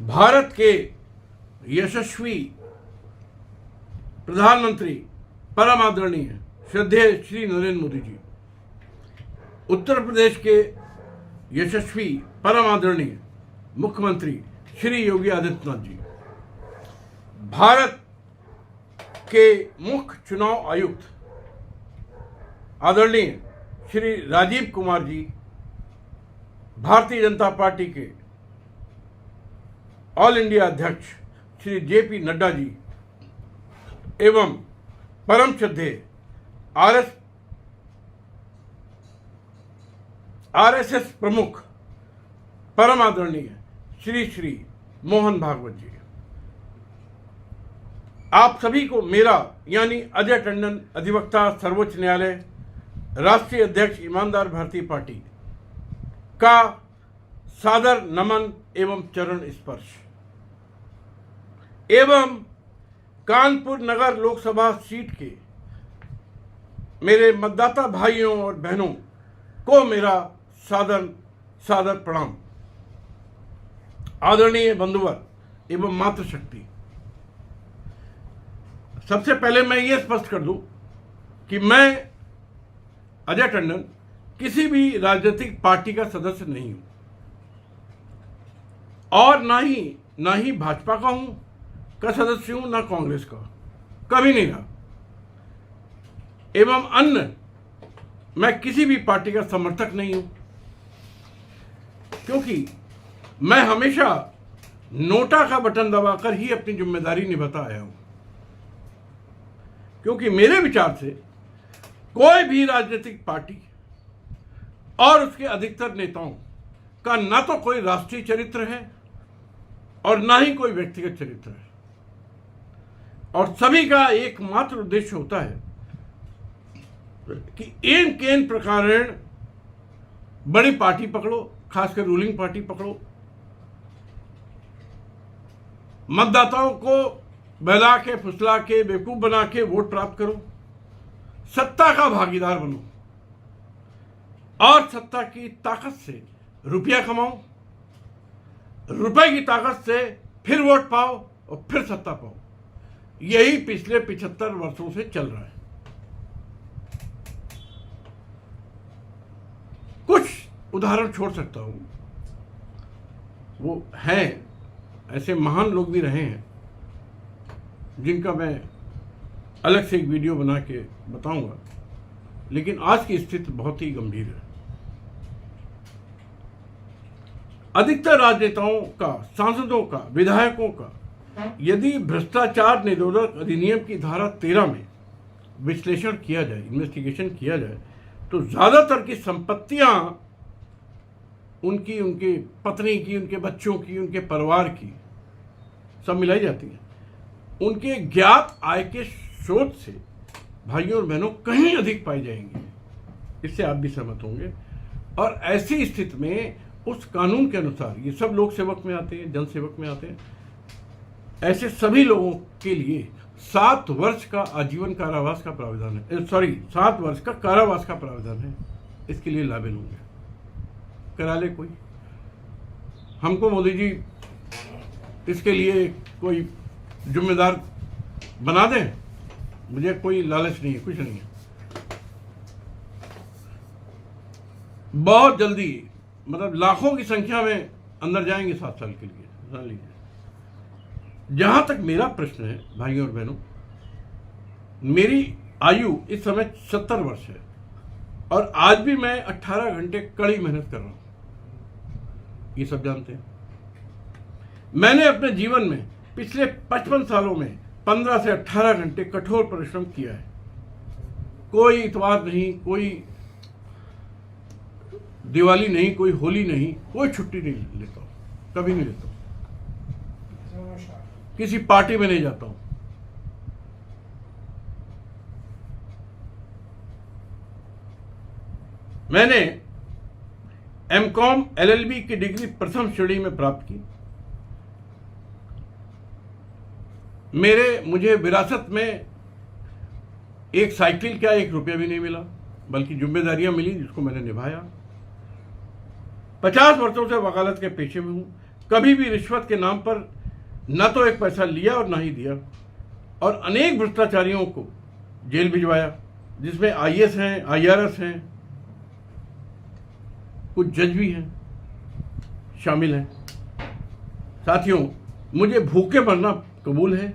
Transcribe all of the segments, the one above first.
भारत के यशस्वी प्रधानमंत्री परम आदरणीय श्रद्धेय श्री नरेंद्र मोदी जी, उत्तर प्रदेश के यशस्वी परम आदरणीय मुख्यमंत्री श्री योगी आदित्यनाथ जी, भारत के मुख्य चुनाव आयुक्त आदरणीय श्री राजीव कुमार जी, भारतीय जनता पार्टी के ऑल इंडिया अध्यक्ष श्री जेपी नड्डा जी एवं परम श्रद्धेय आरएसएस प्रमुख परम आदरणीय श्री श्री मोहन भागवत जी, आप सभी को मेरा यानी अजय टंडन अधिवक्ता सर्वोच्च न्यायालय राष्ट्रीय अध्यक्ष ईमानदार भारतीय पार्टी का सादर नमन एवं चरण स्पर्श एवं कानपुर नगर लोकसभा सीट के मेरे मतदाता भाइयों और बहनों को मेरा सादर प्रणाम। आदरणीय बंधुवर एवं मातृशक्ति, सबसे पहले मैं ये स्पष्ट कर दूं कि मैं अजय टंडन किसी भी राजनीतिक पार्टी का सदस्य नहीं हूं और ना ही भाजपा का सदस्य हूं, ना कांग्रेस का, कभी नहीं रहा। एवं अन्य मैं किसी भी पार्टी का समर्थक नहीं हूं, क्योंकि मैं हमेशा नोटा का बटन दबाकर ही अपनी जिम्मेदारी निभाता आया हूं। क्योंकि मेरे विचार से कोई भी राजनीतिक पार्टी और उसके अधिकतर नेताओं का ना तो कोई राष्ट्रीय चरित्र है और ना ही कोई व्यक्तिगत चरित्र है, और सभी का एकमात्र उद्देश्य होता है कि एन केन प्रकारेण बड़ी पार्टी पकड़ो, खासकर रूलिंग पार्टी पकड़ो, मतदाताओं को बहला के फुसला के बेवकूफ बना के वोट प्राप्त करो, सत्ता का भागीदार बनो और सत्ता की ताकत से रुपया कमाओ, रुपए की ताकत से फिर वोट पाओ और फिर सत्ता पाओ। यही पिछले 75 वर्षों से चल रहा है। कुछ उदाहरण छोड़ सकता हूं, वो हैं ऐसे महान लोग भी रहे हैं जिनका मैं अलग से एक वीडियो बना के बताऊंगा, लेकिन आज की स्थिति बहुत ही गंभीर है। अधिकतर राजनेताओं का, सांसदों का, विधायकों का यदि भ्रष्टाचार निरोधक अधिनियम की धारा 13 में विश्लेषण किया जाए, इन्वेस्टिगेशन किया जाए, तो ज्यादातर की संपत्तियां उनकी, उनके पत्नी की, उनके बच्चों की, उनके परिवार की सब मिलाई जाती है। उनके ज्ञात आय के स्रोत से भाइयों और बहनों कहीं अधिक पाई जाएंगी। इससे आप भी सहमत होंगे। और ऐसी स्थिति में उस कानून के अनुसार ये सब लोक सेवक में आते हैं, जन सेवक में आते हैं, ऐसे सभी लोगों के लिए 7 वर्ष का आजीवन कारावास का प्रावधान है। 7 वर्ष का कारावास का प्रावधान है। इसके लिए लाभेल होंगे, करा ले कोई। हमको मोदी जी इसके लिए कोई जिम्मेदार बना दें, मुझे कोई लालच नहीं है, कुछ नहीं है। बहुत जल्दी, मतलब लाखों की संख्या में अंदर जाएंगे 7 साल के लिए, जान लीजिए। जहां तक मेरा प्रश्न है भाइयों और बहनों, मेरी आयु इस समय 70 वर्ष है और आज भी मैं 18 घंटे कड़ी मेहनत कर रहा हूं, ये सब जानते हैं। मैंने अपने जीवन में पिछले 55 सालों में 15 से 18 घंटे कठोर परिश्रम किया है। कोई इतवार नहीं, कोई दिवाली नहीं, कोई होली नहीं, कोई छुट्टी नहीं लेता हूं, कभी नहीं लेता हूं, किसी पार्टी में नहीं जाता हूं। मैंने एमकॉम एलएलबी की डिग्री प्रथम श्रेणी में प्राप्त की। मुझे विरासत में एक साइकिल क्या 1 रुपया भी नहीं मिला, बल्कि जिम्मेदारियां मिली जिसको मैंने निभाया। 50 वर्षों से वकालत के पेशे में हूं। कभी भी रिश्वत के नाम पर न तो एक पैसा लिया और ना ही दिया, और अनेक भ्रष्टाचारियों को जेल भिजवाया, जिसमें आईएएस हैं, आईआरएस हैं, कुछ जज भी हैं, शामिल हैं। साथियों, मुझे भूखे मरना कबूल है,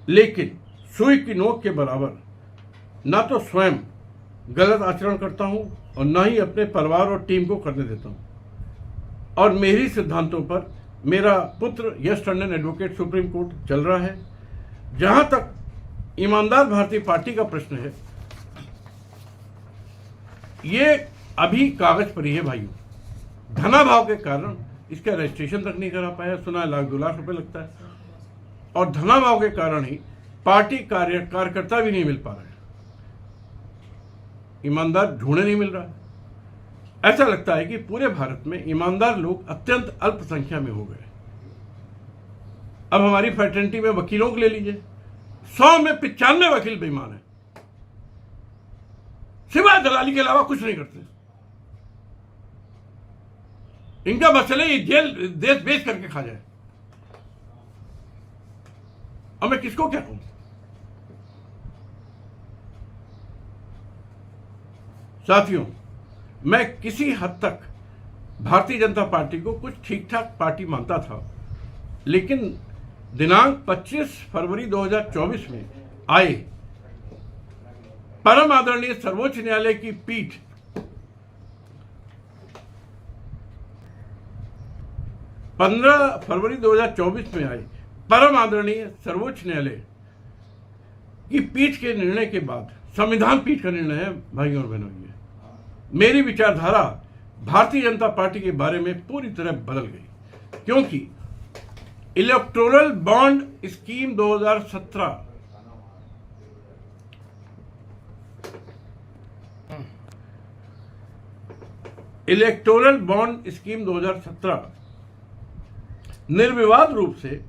लेकिन सुई की नोक के बराबर ना तो स्वयं गलत आचरण करता हूं और ना ही अपने परिवार और टीम को करने देता हूं। और मेरी सिद्धांतों पर मेरा पुत्र यश टंडन एडवोकेट सुप्रीम कोर्ट चल रहा है। जहां तक ईमानदार भारतीय पार्टी का प्रश्न है, ये अभी कागज पर ही है भाइयों। धनाभाव के कारण इसका रजिस्ट्रेशन तक नहीं करा पाया, सुना है 1-2 लाख रुपए लगता है, और धनाभाव के कारण ही पार्टी कार्यकर्ता भी नहीं मिल पा रहे हैं, ईमानदार ढूंढे नहीं मिल रहा है। ऐसा लगता है कि पूरे भारत में ईमानदार लोग अत्यंत अल्प संख्या में हो गए। अब हमारी फ्रेटर्निटी में वकीलों को ले लीजिए, 100 में 95 वकील बेईमान है, सिवाय दलाली के अलावा कुछ नहीं करते। इनका मसला ये जेल देश बेच करके खा जाए। अब मैं किसको क्या कहूं? साथियों, मैं किसी हद तक भारतीय जनता पार्टी को कुछ ठीक ठाक पार्टी मानता था, लेकिन दिनांक 25 फरवरी 2024 में आए परम आदरणीय सर्वोच्च न्यायालय की पीठ 15 फरवरी 2024 में आए परम आदरणीय सर्वोच्च न्यायालय की पीठ के निर्णय के बाद, संविधान पीठ का निर्णय है भाइयों और बहनों, ये मेरी विचारधारा भारतीय जनता पार्टी के बारे में पूरी तरह बदल गई। क्योंकि electoral bond scheme 2017 electoral bond scheme 2017 निर्विवाद रूप से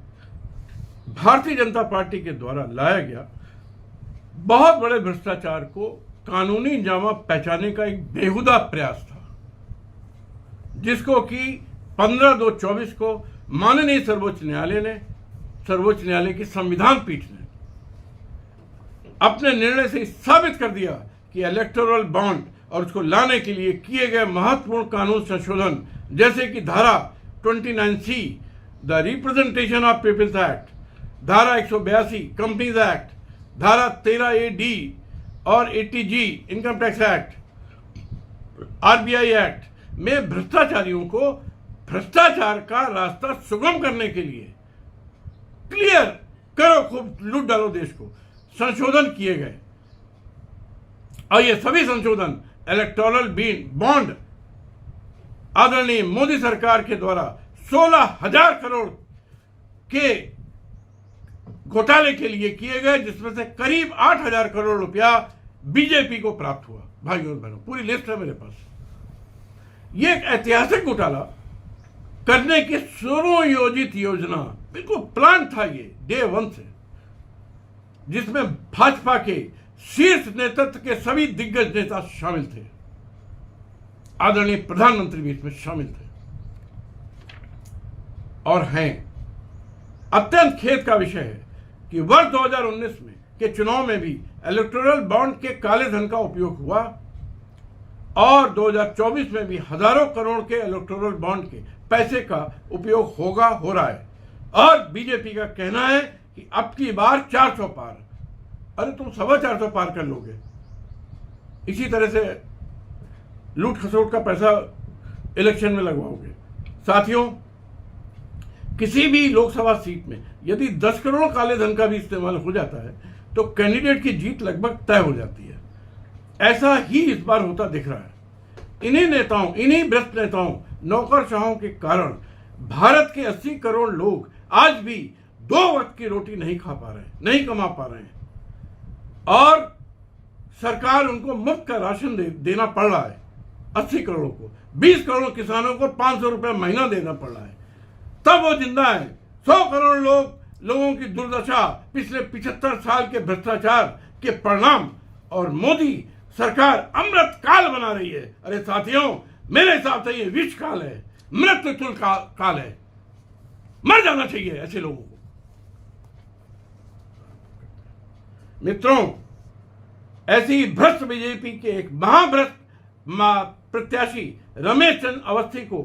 भारतीय जनता पार्टी के द्वारा लाया गया बहुत बड़े भ्रष्टाचार को कानूनी जामा पहचाने का एक बेहुदा प्रयास था, जिसको कि 15/2/24 को माननीय सर्वोच्च न्यायालय की संविधान पीठ ने अपने निर्णय से साबित कर दिया कि इलेक्टोरल बॉन्ड और उसको लाने के लिए किए गए महत्वपूर्ण कानून संशोधन, जैसे कि धारा 29C the representation of people's act, धारा 182 कंपनीज एक्ट, धारा 13AD और 80G income tax act, RBI act में भ्रष्टाचारियों को भ्रष्टाचार का रास्ता सुगम करने के लिए क्लियर करो, खूब लूट डालो देश को, संशोधन किए गए। और ये सभी संशोधन इलेक्टोरल बॉन्ड आदरणीय मोदी सरकार के द्वारा 16,000 करोड़ के घोटाले के लिए किए गए, जिसमें से करीब 8,000 करोड़ रुपया बीजेपी को प्राप्त हुआ। भाइयों और बहनों, पूरी लिस्ट है मेरे पास। यह एक ऐतिहासिक घोटाला करने की सुनियोजित योजना, बिल्कुल प्लान था ये डे 1 से, जिसमें भाजपा के शीर्ष नेतृत्व के सभी दिग्गज नेता शामिल थे, आदरणीय प्रधानमंत्री भी इसमें शामिल थे। और हैं, अत्यंत खेद का विषय है कि वर्ष 2019 में के चुनाव में भी इलेक्टोरल बॉन्ड के काले धन का उपयोग हुआ, और 2024 में भी हजारों करोड़ के इलेक्टोरल बॉन्ड के पैसे का उपयोग हो रहा है। और बीजेपी का कहना है कि अब की बार 400 पार। अरे तुम 450 पार कर लोगे, इसी तरह से लूट खसोट का पैसा इलेक्शन में लगवाओगे। साथियों, किसी भी लोकसभा सीट में यदि 10 करोड़ काले धन का भी इस्तेमाल हो जाता है तो कैंडिडेट की जीत लगभग तय हो जाती है। ऐसा ही इस बार होता दिख रहा है। इन्हीं भ्रष्ट नेताओं, नौकरशाहों के कारण भारत के 80 करोड़ लोग आज भी 2 वक्त की रोटी नहीं खा पा रहे हैं, नहीं कमा पा रहे हैं, और सरकार उनको मुफ्त का राशन देना पड़ रहा है। 80 करोड़ को, 20 करोड़ किसानों को 500 रुपए महीना देना पड़ रहा है, तब वो जिंदा है। 100 करोड़ लोगों की दुर्दशा पिछले 75 साल के भ्रष्टाचार के परिणाम, और मोदी सरकार अमृत काल बना रही है। अरे साथियों, मेरे हिसाब से ये विष काल है। मृत्यु तुल्य काल है, मर जाना चाहिए ऐसे लोगों को। मित्रों, ऐसी भ्रष्ट बीजेपी के एक महाभ्रष्ट प्रत्याशी रमेश चंद्र अवस्थी को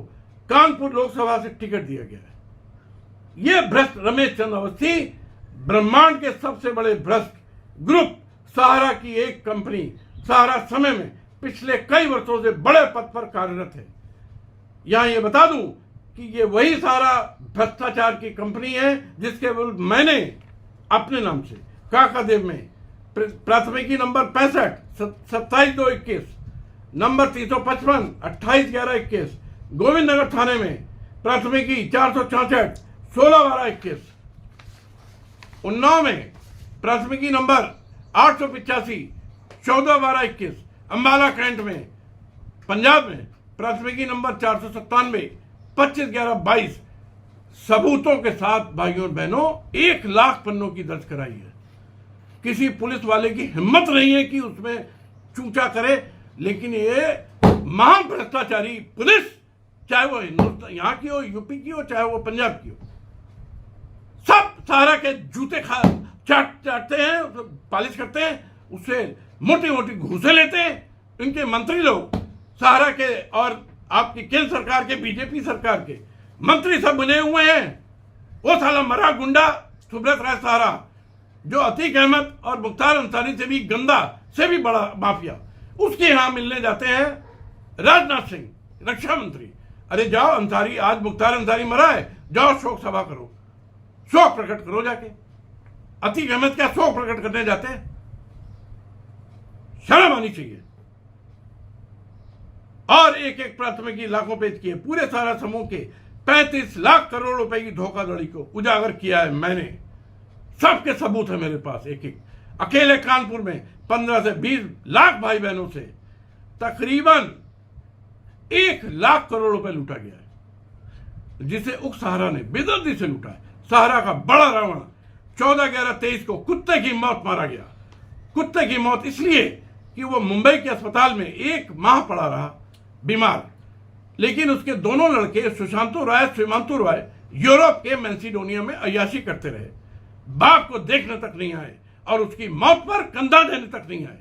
कानपुर लोकसभा से टिकट दिया गया है। यह भ्रष्ट रमेश चंद्र अवस्थी ब्रह्मांड के सबसे बड़े भ्रष्ट ग्रुप सहारा की एक कंपनी सहारा समय में पिछले कई वर्षों से बड़े पद पर कार्यरत है। यहां ये बता दूं कि ये वही सहारा भ्रष्टाचार की कंपनी है जिसके विरुद्ध मैंने अपने नाम से काकादेव में प्राथमिकी नंबर 65 27/2/21, नंबर 355 28/11/21, गोविंद नगर थाने में प्राथमिकी 466 16/12/21, उन्नाव में प्राथमिकी नंबर 885 14/12/21, अंबाला कैंट में पंजाब में प्राथमिकी नंबर 497 25/11/22 सबूतों के साथ भाइयों और बहनों 1 लाख पन्नों की दर्ज कराई है। किसी पुलिस वाले की हिम्मत नहीं है कि उसमें चूचा करे, लेकिन ये महान भ्रष्टाचारी पुलिस, चाहे वो हिंदुस्तान यहाँ की हो, यूपी की हो, चाहे वो पंजाब की हो, सब सहारा के जूते चाटते हैं, पालिश करते हैं, उससे मोटी मोटी घूसे लेते हैं। इनके मंत्री लोग सहारा के और आपकी केंद्र सरकार के, बीजेपी सरकार के मंत्री सब बने हुए हैं। वो साला मरा गुंडा सुब्रत राय सहारा, जो अतीक अहमद और मुख्तार अंसारी से भी गंदा, से भी बड़ा माफिया, उसके यहां मिलने जाते हैं राजनाथ सिंह रक्षा मंत्री। अरे जाओ अंसारी, आज मुख्तार अंसारी मरा है, जाओ शोक सभा करो, शोक प्रकट करो जाके। अतीक अहमद क्या शोक प्रकट करने जाते हैं? शर्म आनी चाहिए। और एक एक प्राथमिकी लाखों पेज किए। पूरे सारा समूह के 35 लाख करोड़ रुपए की धोखाधड़ी को उजागर किया है मैंने। सबके सबूत है मेरे पास एक एक। अकेले कानपुर में 15 से 20 लाख भाई बहनों से तकरीबन 1 लाख करोड़ रुपए लूटा गया है, जिसे उक सहारा ने बेदर्दी से लूटा है। सहारा का बड़ा रावण 14/11/23 को कुत्ते की मौत मारा गया। कुत्ते की मौत इसलिए कि वो मुंबई के अस्पताल में 1 माह पड़ा रहा बीमार, लेकिन उसके दोनों लड़के सुशांतु राय, सीमांतु राय यूरोप के मैंसिडोनिया में अय्याशी करते रहे। बाप को देखने तक नहीं आए और उसकी मौत पर कंधा देने तक नहीं आए।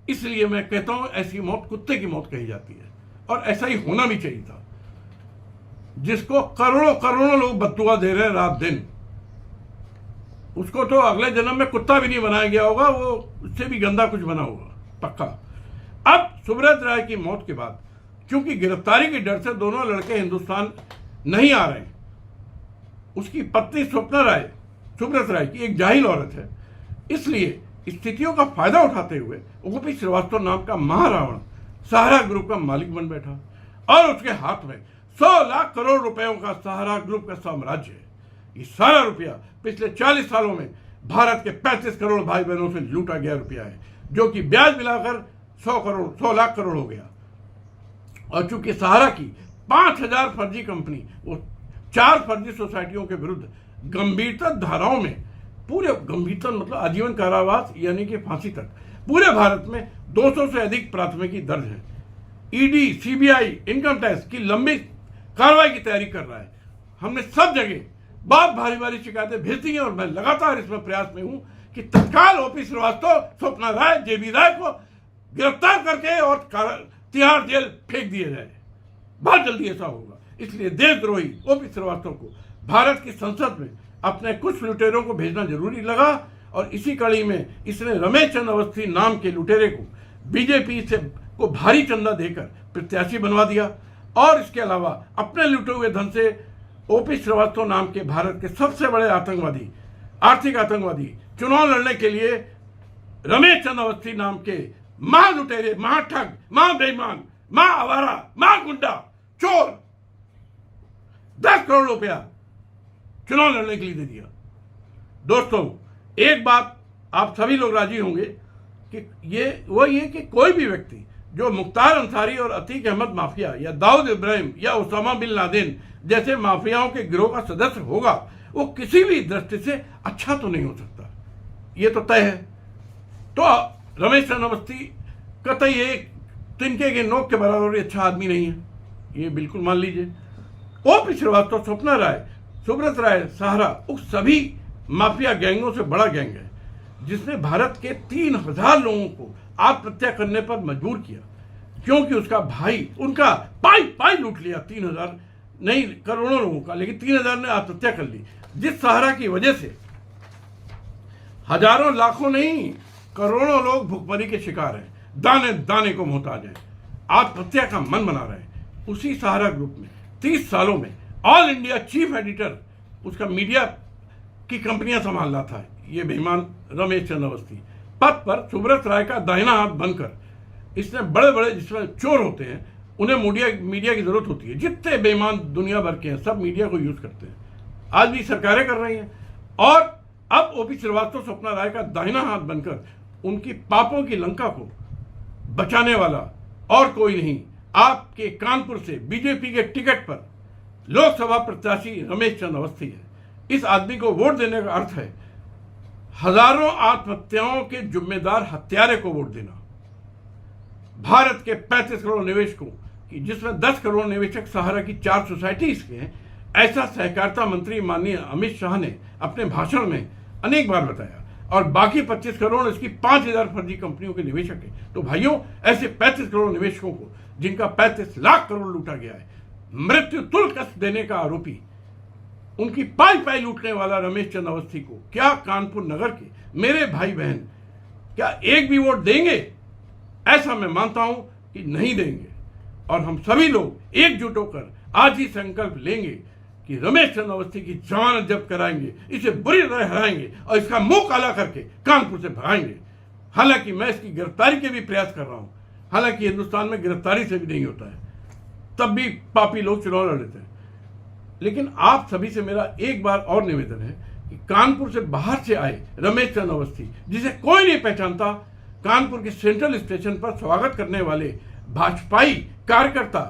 इसलिए मैं कहता हूं ऐसी मौत कुत्ते की मौत कही जाती है, और ऐसा ही होना भी चाहिए था। जिसको करोड़ों करोड़ों लोग बददुआ दे रहे हैं रात दिन, उसको तो अगले जन्म में कुत्ता भी नहीं बनाया गया होगा, वो उससे भी गंदा कुछ बना होगा पक्का। अब सुब्रत राय की मौत के बाद क्योंकि गिरफ्तारी के डर से दोनों लड़के हिंदुस्तान नहीं आ रहे, उसकी पत्नी स्वप्ना राय सुब्रत राय की एक जाहिल औरत है, इसलिए स्थितियों का फायदा उठाते हुए ओपी श्रीवास्तव नाम का महारावण सहारा ग्रुप का मालिक बन बैठा, और उसके हाथ में 100 लाख करोड़ रुपयों का सहारा ग्रुप का साम्राज्य है। ये सारा रुपया पिछले 40 सालों में भारत के 35 करोड़ भाई बहनों से लूटा गया रुपया है, जो कि ब्याज मिलाकर 100 लाख करोड़ हो गया। और चूंकि सहारा की 5000 फर्जी कंपनी, वो 4 फर्जी सोसाइटियों के विरुद्ध गंभीरता धाराओं में, पूरे गंभीरता मतलब आजीवन कारावास यानी कि फांसी तक, पूरे भारत में 200 से अधिक प्राथमिकी दर्ज है। ईडी, सीबीआई, इनकम टैक्स की लंबी कार्रवाई की तैयारी कर रहा है। हमने सब जगह बहुत भारी भारी शिकायतें भेज दी हैं, और मैं लगातार इसमें प्रयास में हूं कि तत्काल ओपी श्रीवास्तव, स्वप्ना राय, जेबी राय को गिरफ्तार करके और तिहाड़ जेल फेंक दिया जाए। बहुत जल्दी ऐसा होगा। इसलिए देशद्रोही ओपी श्रीवास्तव को भारत की संसद में अपने कुछ लुटेरों को भेजना जरूरी लगा, और इसी कड़ी में इसने रमेश चंद्र अवस्थी नाम के लुटेरे को बीजेपी से को भारी चंदा देकर प्रत्याशी बनवा दिया, और इसके अलावा अपने लूटे हुए धन से ओपी श्रीवास्तव नाम के भारत के सबसे बड़े आतंकवादी, आर्थिक आतंकवादी चुनाव लड़ने के लिए रमेश चंद्र अवस्थी नाम के महा लुटेरे, महा ठग, महा बेईमान, महा आवारा, महा गुंडा, चोर 10 करोड़ रुपया चुनाव लड़ने के लिए दे दिया। दोस्तों, एक बात आप सभी लोग राजी होंगे कि ये कि कोई भी व्यक्ति जो मुख्तार अंसारी और अतीक अहमद माफिया या दाऊद इब्राहिम या उसामा बिन लादेन जैसे माफियाओं के गिरोह का सदस्य होगा, वो किसी भी दृष्टि से अच्छा तो नहीं हो सकता, ये तो तय है। तो रमेश चंद्र अवस्थी कतई एक तिनके के नोक के बराबर भी अच्छा आदमी नहीं है, ये बिल्कुल मान लीजिए। ओपी श्रीवास्तव, स्वप्ना राय, सुब्रत राय सहारा उस सभी माफिया गैंगों से बड़ा गैंग है जिसने भारत के 3000 लोगों को आत्महत्या करने पर मजबूर किया, क्योंकि उसका भाई उनका पाई पाई लूट लिया। 3000 नहीं, करोड़ों लोगों का, लेकिन 3000 ने आत्महत्या कर ली, जिस सहारा की वजह से हजारों लाखों नहीं करोड़ों लोग भुखमरी के शिकार हैं, दाने दाने को मोहताज हैं, आत्महत्या का मन बना रहे हैं। उसी सहारा ग्रुप में 30 सालों में ऑल इंडिया चीफ एडिटर उसका मीडिया की कंपनियां संभाल रहा था ये बेईमान रमेश चंद्र अवस्थी। पद पर सुब्रत राय का दाहिना हाथ बनकर इसने बड़े बड़े जिसमें चोर होते हैं उन्हें मीडिया की जरूरत होती है। जितने बेईमान दुनिया भर के हैं सब मीडिया को यूज करते हैं, आज भी सरकारें कर रही हैं। और अब ओपी श्रीवास्तव स्वप्ना राय का दाहिना हाथ बनकर उनकी पापों की लंका को बचाने वाला और कोई नहीं, आपके कानपुर से बीजेपी के टिकट पर लोकसभा प्रत्याशी रमेश चंद्र अवस्थी है। इस आदमी को वोट देने का अर्थ है हजारों आत्महत्याओं के जिम्मेदार हत्यारे को वोट देना। भारत के 35 करोड़ निवेशकों की, जिसमें 10 करोड़ निवेशक सहारा की 4 सोसाइटीज के हैं, ऐसा सहकारिता मंत्री माननीय अमित शाह ने अपने भाषण में अनेक बार बताया। और बाकी 25 करोड़ इसकी 5000 फर्जी कंपनियों के निवेशक हैं। तो भाइयों, ऐसे 35 करोड़ निवेशकों को जिनका 35 लाख करोड़ लूटा गया है, मृत्यु तुल्य कष्ट देने का आरोपी, उनकी पाई पाई लूटने वाला रमेश चंद्र अवस्थी को क्या कानपुर नगर के मेरे भाई बहन क्या एक भी वोट देंगे? ऐसा मैं मानता हूं कि नहीं देंगे। और हम सभी लोग एकजुट होकर आज ही संकल्प लेंगे कि रमेश चंद्र अवस्थी की जमानत जब्त कराएंगे, इसे बुरी तरह हराएंगे और इसका मुंह काला करके कानपुर से भगाएंगे। हालांकि मैं इसकी गिरफ्तारी के भी प्रयास कर रहा हूं, हालांकि हिंदुस्तान में गिरफ्तारी से भी नहीं होता है, तब भी पापी लोग चुनाव लड़ लेते हैं। लेकिन आप सभी से मेरा एक बार और निवेदन है कि कानपुर से बाहर से आए रमेश चंद्र अवस्थी, जिसे कोई नहीं पहचानता, कानपुर के सेंट्रल स्टेशन पर स्वागत करने वाले भाजपाई कार्यकर्ता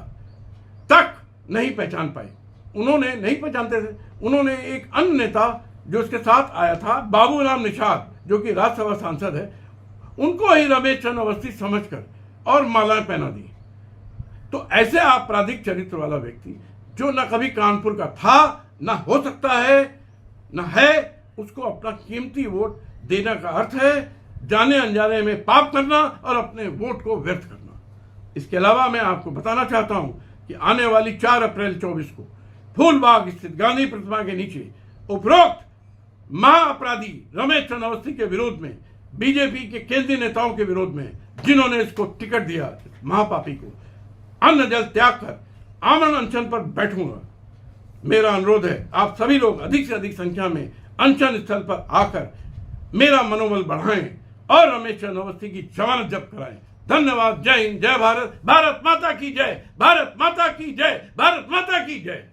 तक नहीं पहचान पाए। उन्होंने नहीं पहचानते थे। उन्होंने एक अन्य नेता जो उसके साथ आया था, बाबूराम निषाद, जो कि राज्यसभा सांसद है, उनको ही रमेश चंद्र अवस्थी समझकर और मालाएं पहना दी। तो ऐसे आपराधिक चरित्र वाला व्यक्ति जो न कभी कानपुर का था, न हो सकता है, न है, उसको अपना कीमती वोट देने का अर्थ है जाने अनजाने में पाप करना और अपने वोट को व्यर्थ करना। इसके अलावा मैं आपको बताना चाहता हूं कि आने वाली 4 अप्रैल 24 को फूलबाग स्थित गांधी प्रतिमा के नीचे उपरोक्त महाअपराधी रमेश चंद्र अवस्थी के विरोध में, बीजेपी के केंद्रीय नेताओं के विरोध में, जिन्होंने इसको टिकट दिया, महापापी को, अन्न जल त्याग कर आमरण अनशन पर बैठूंगा। मेरा अनुरोध है आप सभी लोग अधिक से अधिक संख्या में अनशन स्थल पर आकर मेरा मनोबल बढ़ाएं और रमेश चंद्र अवस्थी की जमानत जब्त कराएं। धन्यवाद। जय हिंद, जय भारत, भारत माता की जय, भारत माता की जय, भारत माता की जय।